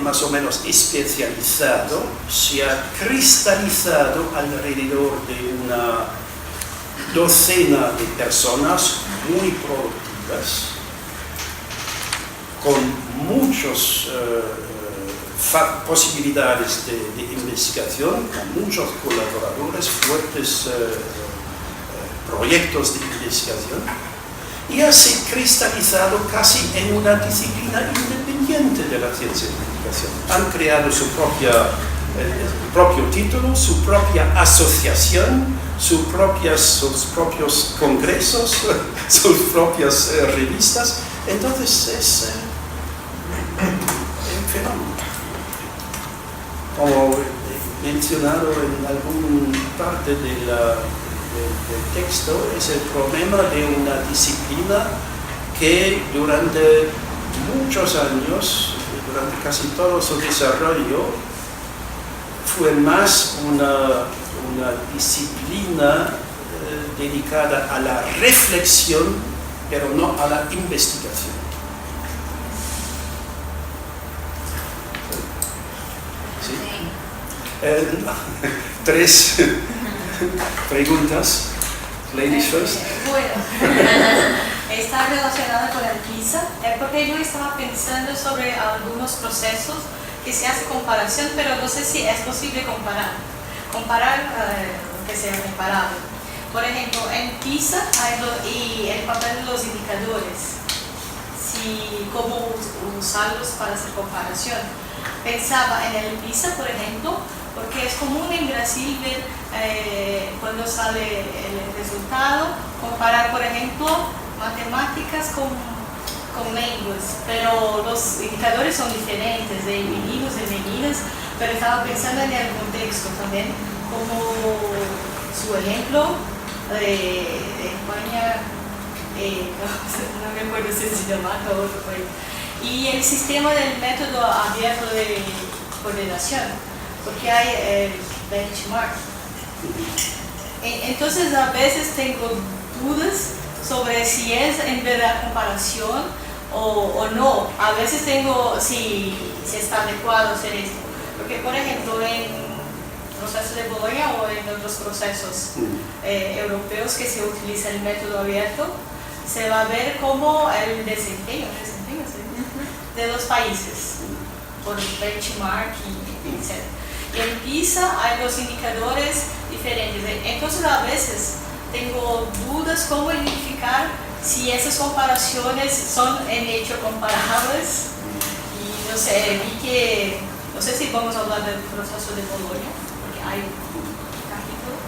más o menos especializado se ha cristalizado alrededor de una docena de personas muy productivas, con muchas posibilidades de investigación, con muchos colaboradores, fuertes proyectos de investigación, y ha se cristalizado casi en una disciplina independiente de la ciencia de la comunicación. Han creado su propio título, su propia asociación, sus propios congresos, sus propias revistas. Entonces es un fenómeno. Como he mencionado en alguna parte del texto, es el problema de una disciplina que durante muchos años, durante casi todo su desarrollo, fue más una disciplina dedicada a la reflexión, pero no a la investigación. ¿Sí? Tres preguntas. Ladies first. Bueno, está relacionada con el PISA, porque yo estaba pensando sobre algunos procesos que se hace comparación, pero no sé si es posible comparar que se ha comparado. Por ejemplo, en PISA y el papel de los indicadores, cómo usarlos para hacer comparación. Pensaba en el PISA, por ejemplo, porque es común en Brasil ver cuando sale el resultado, comparar, por ejemplo, matemáticas con lenguas, pero los indicadores son diferentes, de meninos y meninas, pero estaba pensando en el contexto también, como su ejemplo de España, no me acuerdo si es Dinamarca o otro país, y el sistema del método abierto de correlación, porque hay benchmark. Entonces a veces tengo dudas sobre si es en verdad comparación o no. A veces tengo si está adecuado hacer esto. Porque por ejemplo en proceso de Bologna o en otros procesos europeos que se utiliza el método abierto, se va a ver cómo el desempeño de los países por el benchmark y etc. Y en PISA hay los indicadores diferentes. Entonces a veces tengo dudas cómo identificar si esas comparaciones son en hecho comparables. Y no sé, no sé si vamos a hablar del proceso de Bologna, porque hay un capítulo.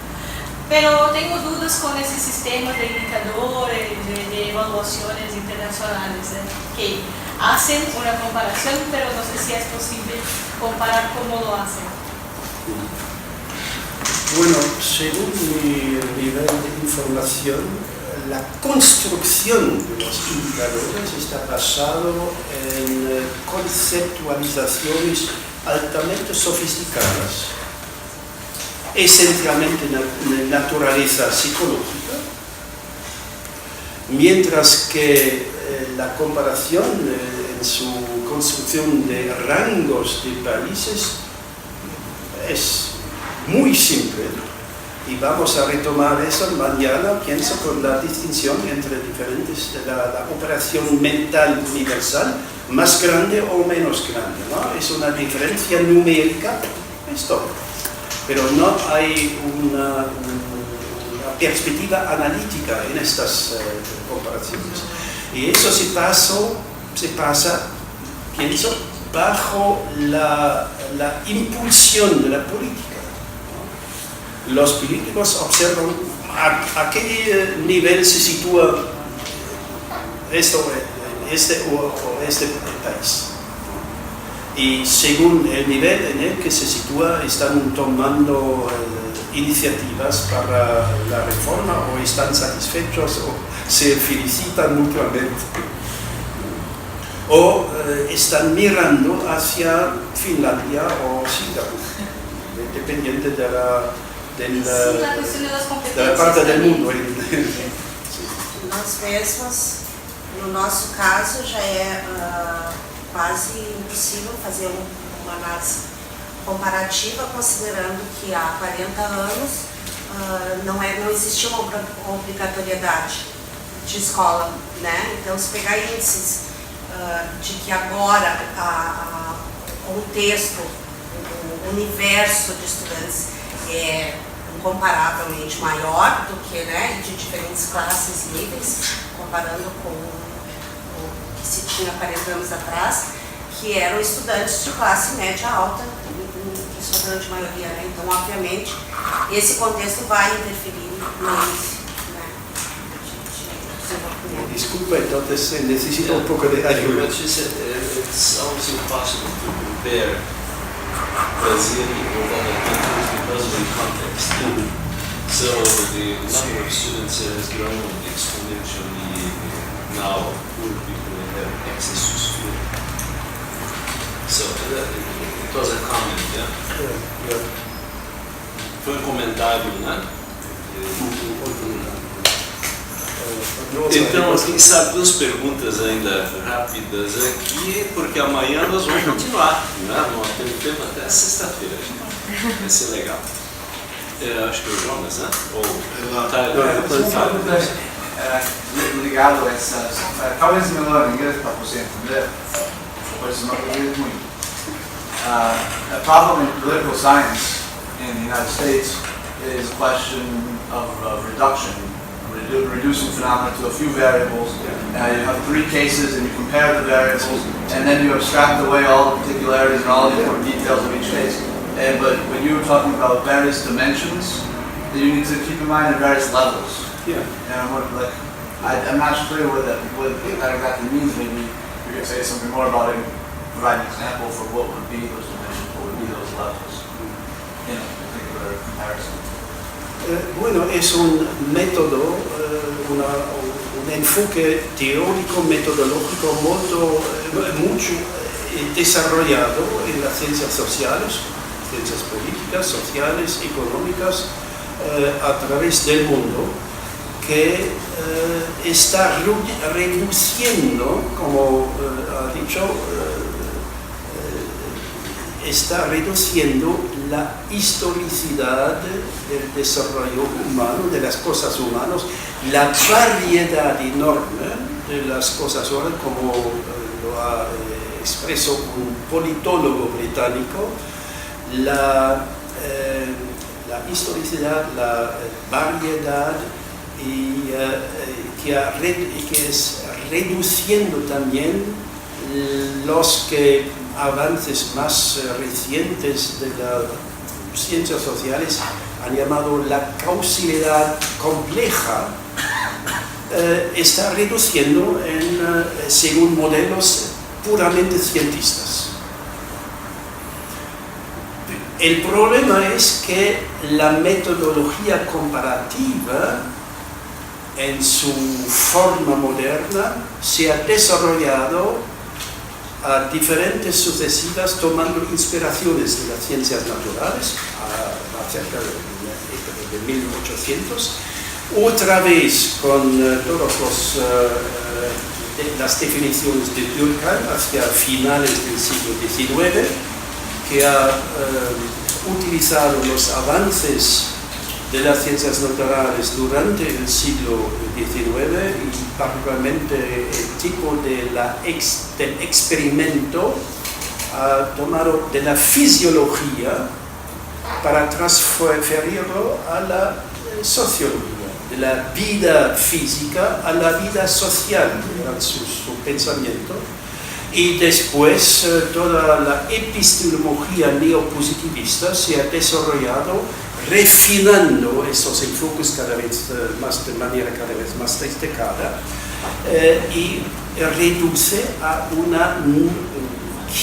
Pero tengo dudas con ese sistema de indicadores, de evaluaciones internacionales, que hacen una comparación, pero no sé si es posible comparar cómo lo hacen. Bueno, según mi nivel de información, la construcción de los indicadores está basado en conceptualizaciones altamente sofisticadas, esencialmente de naturaleza psicológica, mientras que la comparación en su construcción de rangos de países es muy simple, y vamos a retomar eso mañana, pienso, con la distinción entre diferentes, la operación mental universal, más grande o menos grande, ¿no? Es una diferencia numérica, es todo, pero no hay una perspectiva analítica en estas comparaciones, y eso se pasa, pienso, bajo la impulsión de la política. Los políticos observan a qué nivel se sitúa este o este país. Y según el nivel en el que se sitúa, están tomando iniciativas para la reforma, o están satisfechos, o se felicitan mutuamente, o están mirando hacia Finlandia o Singapur, dependiente de la parte del mundo. Nós mesmos, no nosso caso, já é quase impossível fazer uma análise comparativa, considerando que há 40 anos não existia uma obrigatoriedade de escola, né? Então, se pegar índices de que agora o contexto, o universo de estudantes é incomparavelmente maior do que, né, de diferentes classes e níveis, comparando com o que se tinha 40 anos atrás, que eram estudantes de classe média alta, em sua grande maioria, né? Então, obviamente, esse contexto vai interferir no índice, né, de desenvolvimento. Disculpa, entonces necesito un poco de ayuda. It's almost impossible to compare Brazil with other countries because of the context. So the number of students has grown exponentially now. Poor people have access to school. So it was a comment, yeah? Foi comentário, né? Então, quem sabe duas perguntas ainda rápidas aqui, porque amanhã nós vamos continuar, né? Nós temos tempo até sexta-feira. Vai ser legal. Acho que é o Jonas, né? Ligado a essas. Talvez melhor em inglês para você entender, pois não entendo muito. A problem in political science in the United States is a question of reduction. Reducing phenomena to a few variables. You have 3 cases and you compare the variables, and then you abstract away all the particularities and all the important details of each case. But when you were talking about various dimensions, you need to keep in mind at various levels. Yeah. And I'm not clear what that exactly means. Maybe you could say something more about it, provide an example for what would be those dimensions, what would be those levels in a particular comparison. Bueno, es un método, un enfoque teórico, metodológico mucho desarrollado en las ciencias sociales, ciencias políticas, sociales, económicas, a través del mundo, que está reduciendo, como ha dicho, está reduciendo la historicidad del desarrollo humano, de las cosas humanas, la variedad enorme de las cosas humanas, como lo ha expresado un politólogo británico, la historicidad, la variedad y que es reduciendo también los avances más recientes de las ciencias sociales han llamado la causalidad compleja, está reduciendo según modelos puramente cientistas. El problema es que la metodología comparativa en su forma moderna se ha desarrollado a diferentes sucesivas tomando inspiraciones de las ciencias naturales cerca de 1800, otra vez con todas las definiciones de Durkheim hacia finales del siglo XIX, que ha utilizado los avances de las ciencias naturales durante el siglo XIX y particularmente el tipo del experimento ha tomado de la fisiología para transferirlo a la sociología, de la vida física a la vida social, era su pensamiento. Y después toda la epistemología neopositivista se ha desarrollado refinando esos enfoques cada vez más, de manera cada vez más destacada, y reduce a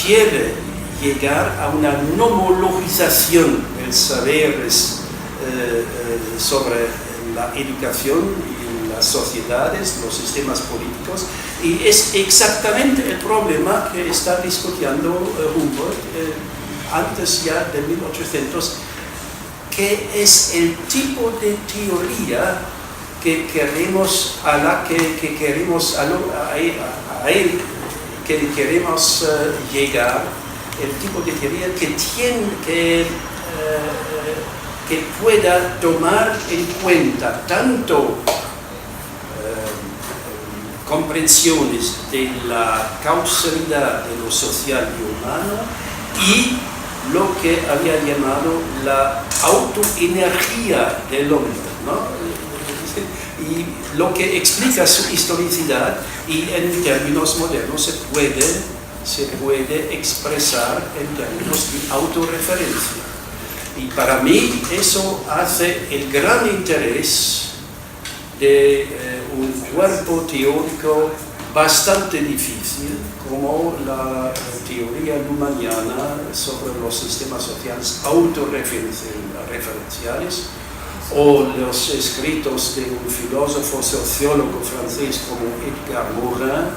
quiere llegar a una nomologización del saber sobre la educación y las sociedades, los sistemas políticos, y es exactamente el problema que está discutiendo Humboldt antes ya de 1800, que es el tipo de teoría que queremos que queremos llegar, el tipo de teoría que pueda tomar en cuenta tanto comprensiones de la causalidad de lo social y humano y lo que había llamado la autoenergía del hombre, ¿no? Y lo que explica su historicidad y en términos modernos se puede expresar en términos de autorreferencia. Y para mí eso hace el gran interés de un cuerpo teórico bastante difícil como la teoría luhmanniana sobre los sistemas sociales autorreferenciales o los escritos de un filósofo sociólogo francés como Edgar Morin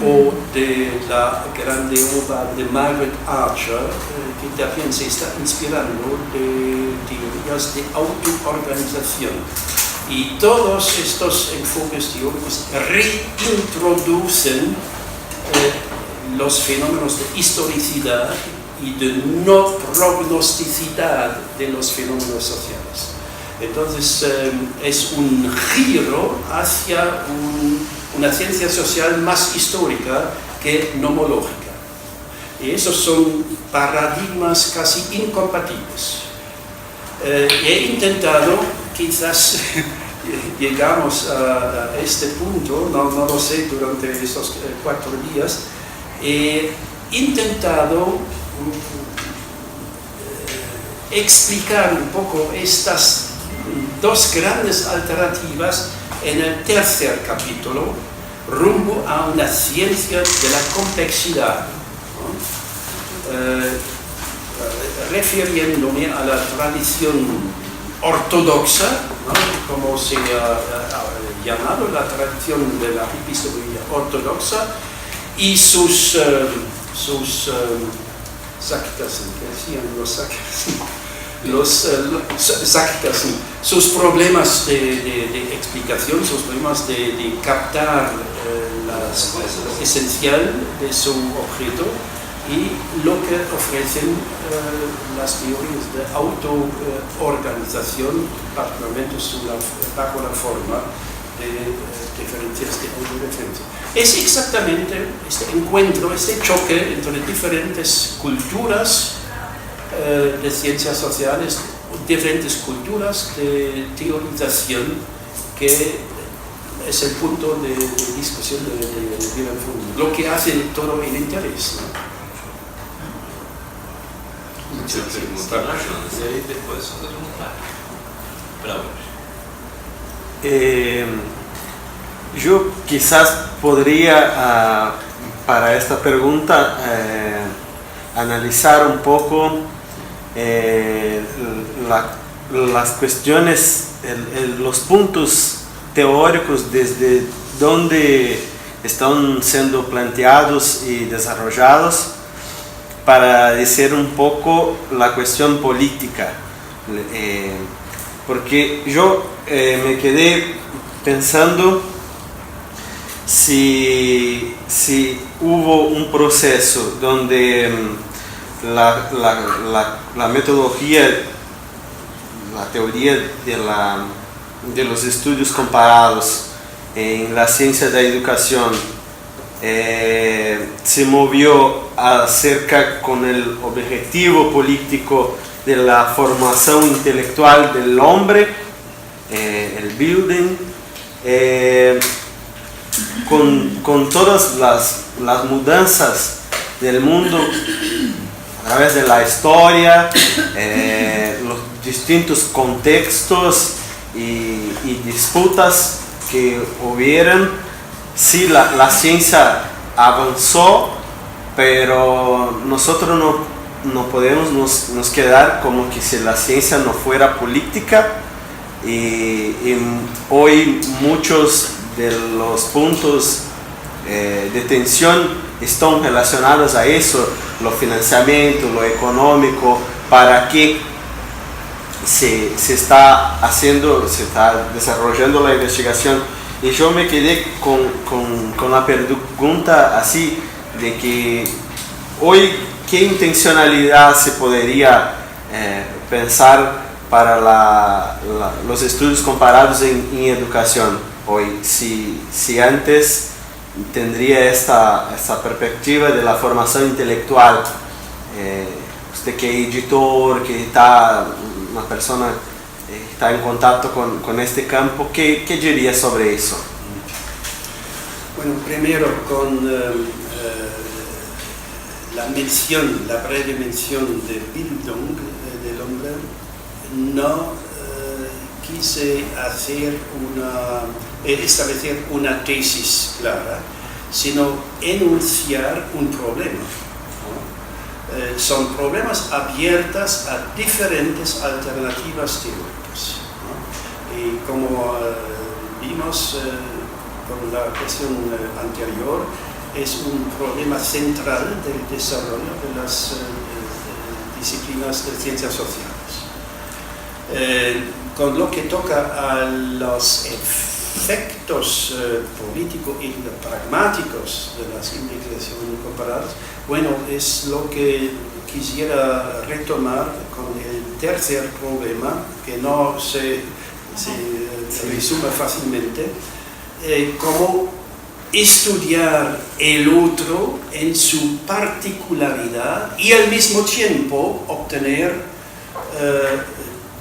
o de la grande obra de Margaret Archer, que también se está inspirando de teorías de autoorganización. Y todos estos enfoques teóricos reintroducen los fenómenos de historicidad y de no prognosticidad de los fenómenos sociales. Entonces es un giro hacia una ciencia social más histórica que nomológica. Y esos son paradigmas casi incompatibles. He intentado, quizás llegamos a este punto, no lo sé, durante estos 4 días, he intentado explicar un poco estas 2 grandes alternativas en el tercer capítulo, rumbo a una ciencia de la complejidad, ¿no? Refiriéndome a la tradición ortodoxa, ¿no? Como se ha llamado la tradición de la epistemología ortodoxa, y sus sus problemas de explicación, sus problemas de captar lo esencial de su objeto y lo que ofrecen las teorías de autoorganización, particularmente bajo la forma de diferencias de autorreferencia. Es exactamente este encuentro, este choque entre diferentes culturas de ciencias sociales, diferentes culturas de teorización, que es el punto de discusión de Wieland, lo que hace todo el interés, ¿no? Muchas preguntas, y ahí después yo quizás podría, para esta pregunta, analizar un poco las cuestiones, los puntos teóricos desde donde están siendo planteados y desarrollados, para decir un poco la cuestión política, porque yo me quedé pensando si hubo un proceso donde la metodología, la teoría de los estudios comparados en la ciencia de la educación se movió acerca con el objetivo político de la formación intelectual del hombre, el building, con todas las mudanzas del mundo a través de la historia, los distintos contextos y disputas que hubieron. Sí, la ciencia avanzó, pero nosotros no podemos nos quedar como que si la ciencia no fuera política, y hoy muchos de los puntos de tensión están relacionados a eso, lo financiamiento, lo económico, para que se está desarrollando la investigación Y yo me quedé con la pregunta así, de que hoy, ¿qué intencionalidad se podría pensar para los estudios comparados en educación hoy? Si antes tendría esta perspectiva de la formación intelectual, usted que es editor, que está una persona está en contacto con este campo, ¿qué diría sobre eso? Bueno, primero con la breve mención de Bildung del hombre, no quise establecer una tesis clara, sino enunciar un problema. Son problemas abiertas a diferentes alternativas teóricas. Y como vimos con la cuestión anterior, es un problema central del desarrollo de las disciplinas de ciencias sociales. Con lo que toca a los efectos políticos y pragmáticos de las investigaciones comparadas, bueno, es lo que quisiera retomar con el tercer problema, que no se resume fácilmente, cómo estudiar el otro en su particularidad y al mismo tiempo obtener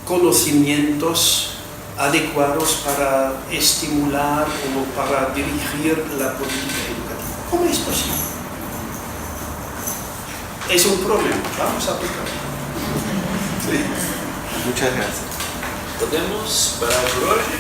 conocimientos adecuados para estimular o para dirigir la política educativa. ¿Cómo es posible? Es un problema, vamos a aplicarlo. Sí. Muchas gracias. Podemos parar por hoje?